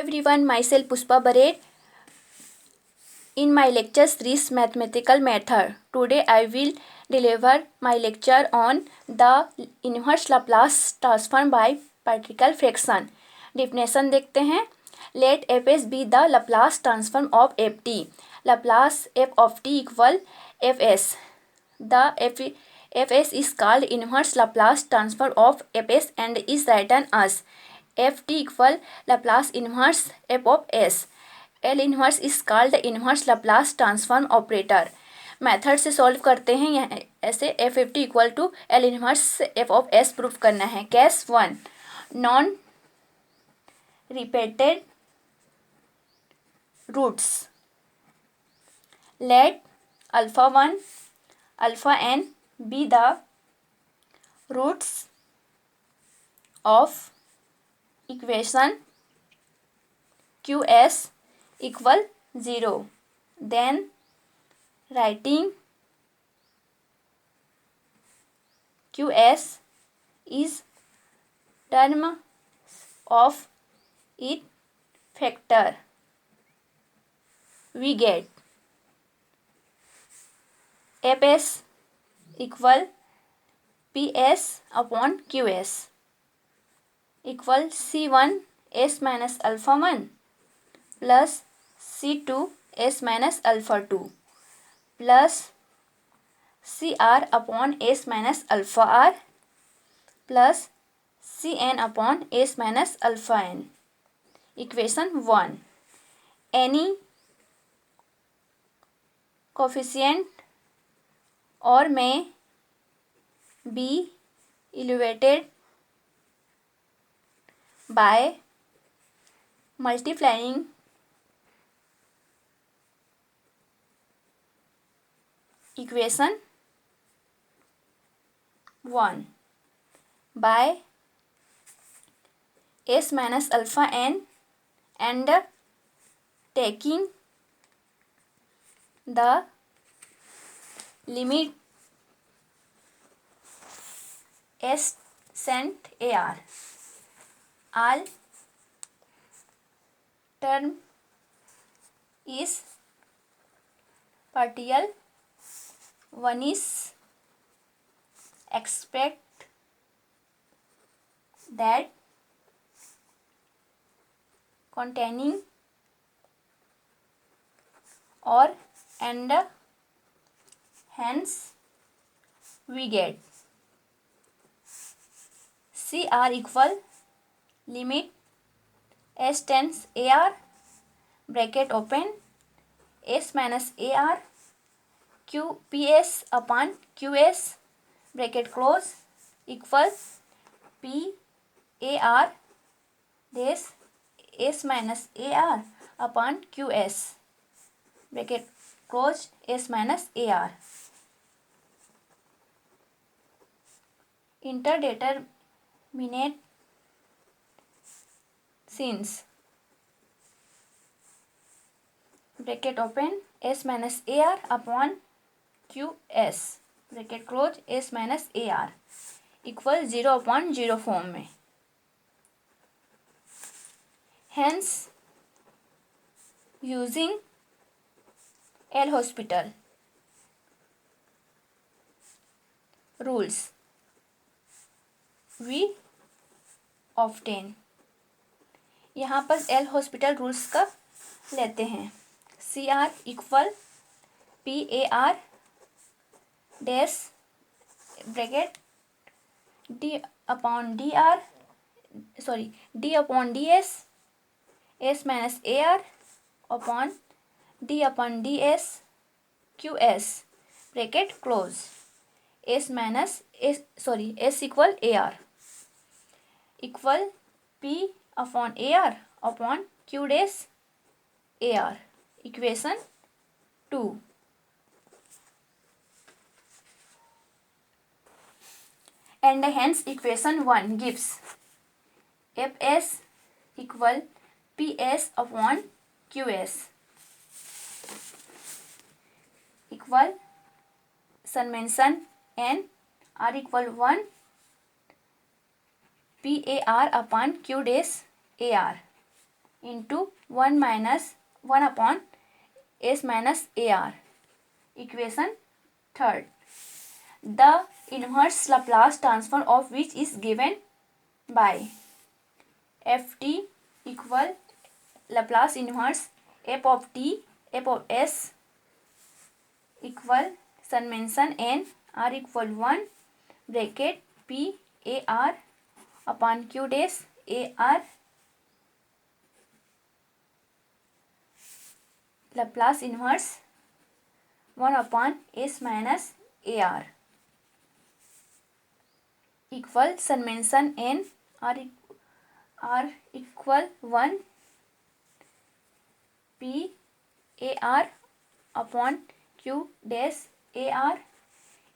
everyone, myself Puspa Baret. In my lecture series Mathematical Method, today I will deliver my lecture on the inverse Laplace transform by particle fraction. Definition देखते हैं. Let Fs be the Laplace transform of Ft. Laplace f of t equal Fs. The Fs is called inverse Laplace transform of Fs and is written as Ft equal Laplace inverse f of s. L inverse is called inverse Laplace transform operator. Method से solve करते हैं. यहाँ ऐसे F50 equal to L inverse f of s proof करना है. Case 1, non repeated roots. Let alpha 1 alpha n be the roots of equation QS equal 0. Then writing QS is term of its factor, we get Fs equal PS upon QS equal C1 s minus alpha 1 plus C2 s minus alpha 2 plus CR upon s minus alpha r plus Cn upon s minus alpha n. Equation 1. Any coefficient or may be evaluated by multiplying equation 1 by s minus alpha n and taking the limit s cent ar. All term is partial. One is expect that containing or and hence we get CR equal limit s tends ar bracket open s minus ar QPS upon QS bracket close equals PAR dash s minus AR upon QS bracket close s minus AR. Interdeterminate since bracket open s minus AR upon QS bracket close s minus AR equal 0 upon 0 form में. Hence using L'Hospital rules we obtain. यहाँ पर L'Hospital rules का लेते हैं. CR equal PAR dash bracket D upon DR D upon DS S minus AR upon D upon DS QS bracket close S equal AR equal P upon AR upon Q dash AR. Equation 2. And hence equation 1 gives Fs equal PS upon QS equal summation n r equal 1 PAR upon Q dash AR into 1 minus 1 upon s minus ar. Equation third. The inverse Laplace transform of which is given by ft equal Laplace inverse f of t f of s equal summation n r equal 1 bracket p a r upon q dash a r Laplace inverse 1 upon s minus a r equal summation n r equal 1 p a r upon q dash a r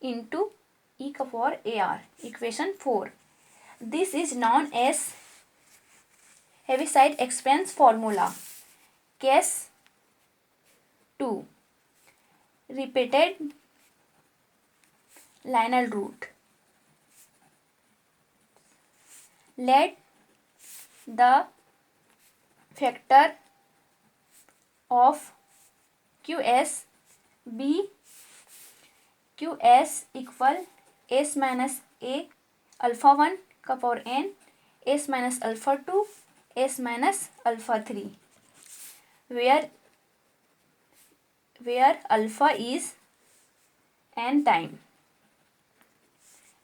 into e to the power a r. Equation 4. This is known as Heaviside expanse formula. Case 2. Repeated linear root. Let the factor of qs be qs equal s minus a alpha 1 का power n s minus alpha 2 s minus alpha 3 where alpha is n time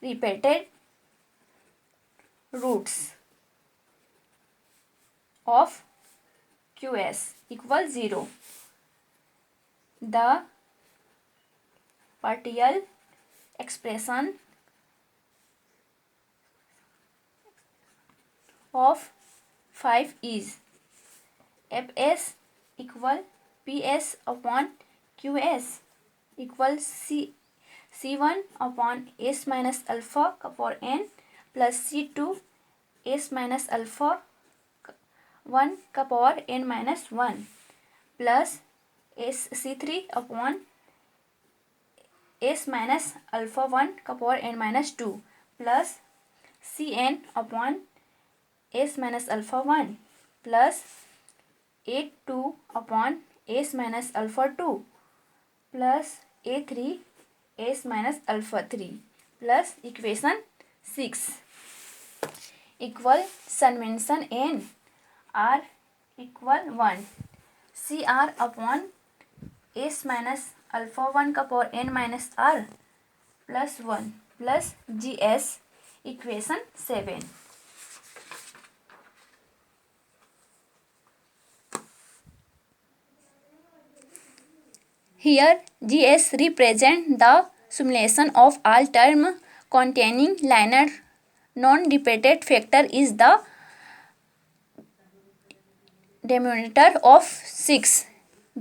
repeated roots of qs equal 0. The partial expression of 5 is fs equal ps upon qs equal c1 upon s minus alpha का power n plus c2 s minus alpha 1 का power n minus 1 plus c3 upon s minus alpha 1 का power n minus 2 plus cn upon s minus alpha 1 plus a2 upon s minus alpha 2 plus a3 s minus alpha 3 plus equation 6 equal summation n r equal 1 cr upon s minus alpha 1 का power n minus r plus 1 plus gs. Equation 7. Here gs represent the summation of all term containing linear non-repeated factor is the denominator of 6.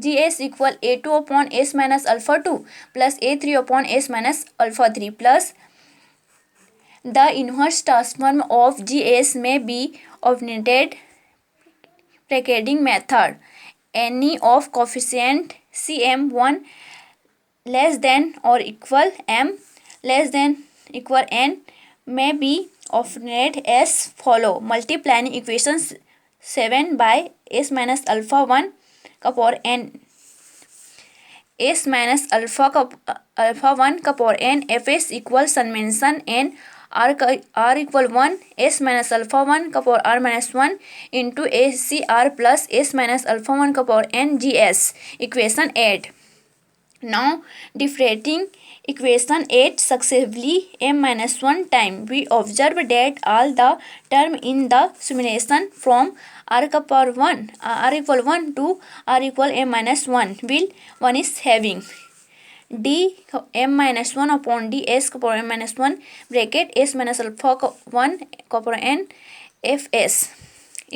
gs equal a2 upon s minus alpha 2 plus a3 upon s minus alpha 3 plus the inverse transform of gs may be obtained bracketing method. Any of coefficient cm1 less than or equal m less than equal n may be obtained as follow. Multiplying equations 7 by s minus alpha 1 का power n s minus alpha 1 का power n fs equal summation n r equal 1 s minus alpha 1 का power r minus 1 into acr plus s minus alpha 1 का power n gs. Equation 8. Now differentiating equation 8 successively m minus 1 time, we observe that all the term in the summation from r का power 1 r equal 1 to r equal m minus 1 will one is having d m minus 1 upon ds का power m minus 1 bracket s minus alpha 1 का power n fs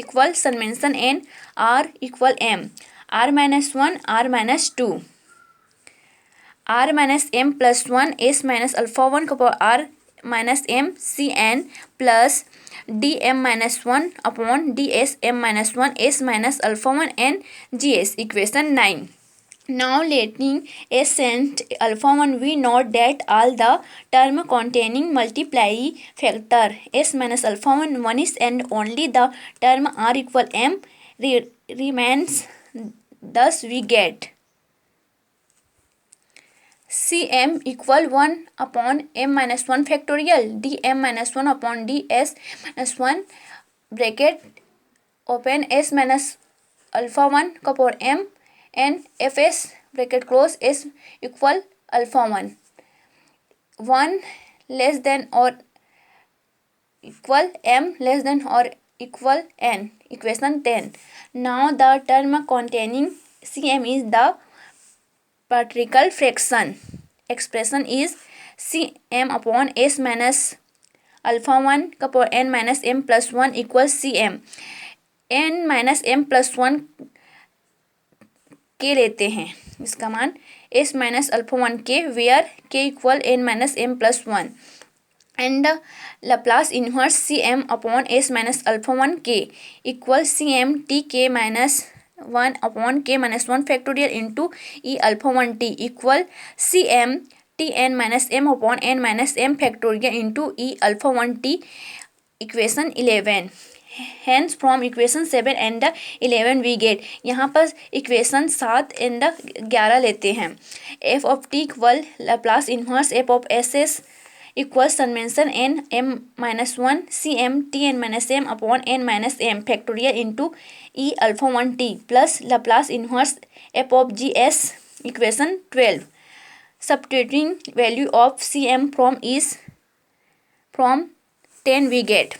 equal summation n r equal m r minus 1 r minus 2 r minus m plus 1 s minus alpha 1 का power r minus m cn plus dm minus 1 upon ds m minus 1 s minus alpha 1 n gs. Equation 9. Now letting s and alpha 1 we note that all the term containing multiply factor s minus alpha 1 is and only the term r equal m remains. Thus we get Cm equal 1 upon m minus 1 factorial dm minus 1 upon ds minus 1 bracket open s minus alpha 1 का power m and fs bracket close s equal alpha 1 1 less than or equal m less than or equal n. Equation 10. Now the term containing Cm is the particle fraction. Expression is Cm upon s minus alpha 1 का power n minus m plus 1 equals Cm. n minus m plus 1 के लेते हैं, इसका मान s minus alpha 1 के where k equal n minus m plus 1 and Laplace inverse Cm upon s minus alpha 1 k equals Cm t k minus 1 upon k minus 1 factorial into e alpha 1 t equal Cm t n minus m upon n minus m factorial into e alpha 1 t. Equation 11. Hence from equation 7 and 11 we get, यहाँ पर equation 7 and 11 लेते हैं. f of t equal Laplace inverse f of ss equals summation n m minus 1 Cm t n minus m upon n minus m factorial into e alpha 1 t plus Laplace inverse f of gs. Equation 12. Substituting value of Cm from 10 we get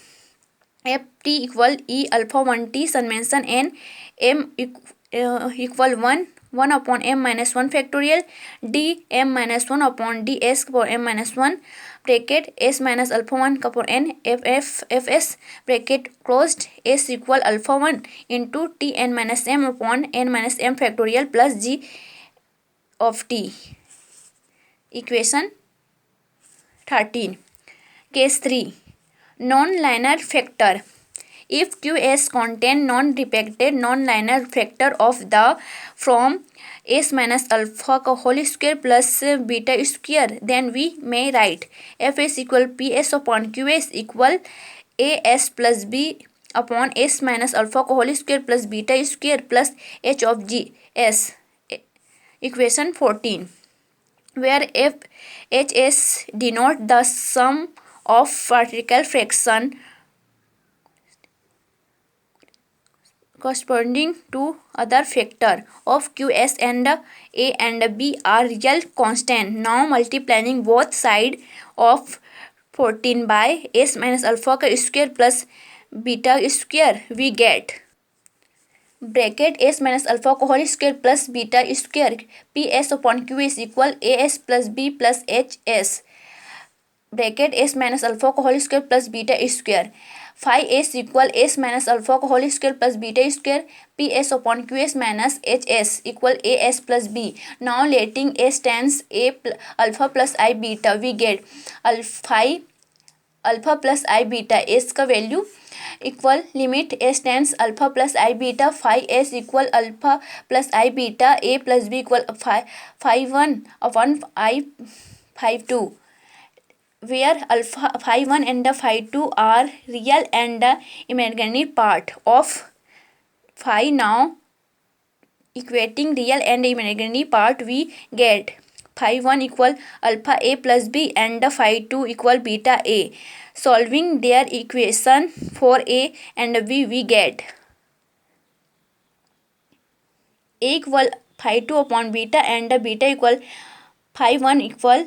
f t equal e alpha 1 t summation n m equal 1 upon m minus 1 factorial d m minus 1 upon ds for m minus 1 bracket s minus alpha 1 का for n fs bracket closed s equal alpha 1 into t n minus m upon n minus m factorial plus g of t. Equation 13. Case 3. Non-linear factor. If Qs contain non-repeated non-linear factor of the from s minus alpha का whole square plus beta square, then we may write fs equal ps upon qs equal as plus b upon s minus alpha का whole square plus beta square plus h of g s. Equation 14. Where f hs denote the sum of particle fraction corresponding to other factor of qs and a and b are real constant. Now multiplying both side of 14 by s minus alpha का square plus beta square we get bracket s minus alpha का whole square plus beta square ps upon qs equal as plus b plus hs bracket s minus alpha का whole square plus beta square. phi s equal s minus alpha का whole square plus beta square ps upon qs minus hs equal as plus b. Now letting s tends a alpha plus I beta we get phi alpha plus I beta s का value equal limit s tends alpha plus i beta five s equal alpha plus i beta a plus b equal five one upon i five two where alpha phi 1 and phi 2 are real and imaginary part of phi. Now equating real and imaginary part we get phi 1 equal alpha a plus b and phi 2 equal beta a. Solving their equation for a and b we get a equal phi 2 upon beta and beta equal phi 1 equal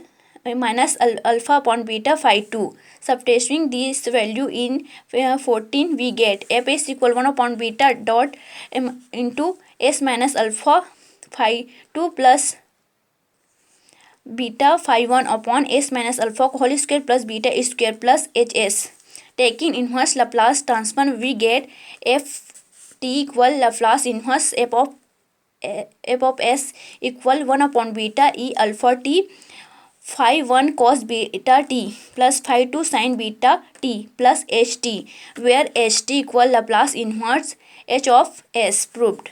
minus alpha upon beta phi 2. Substituting this value in 14 we get fs equal 1 upon beta dot into s minus alpha phi 2 plus beta phi 1 upon s minus alpha whole square plus beta square plus hs. Taking inverse Laplace transform we get f t equal Laplace inverse f of s equal 1 upon beta e alpha t phi 1 cos beta t plus phi 2 sin beta t plus ht, where ht equal Laplace inverse h of s. Proved.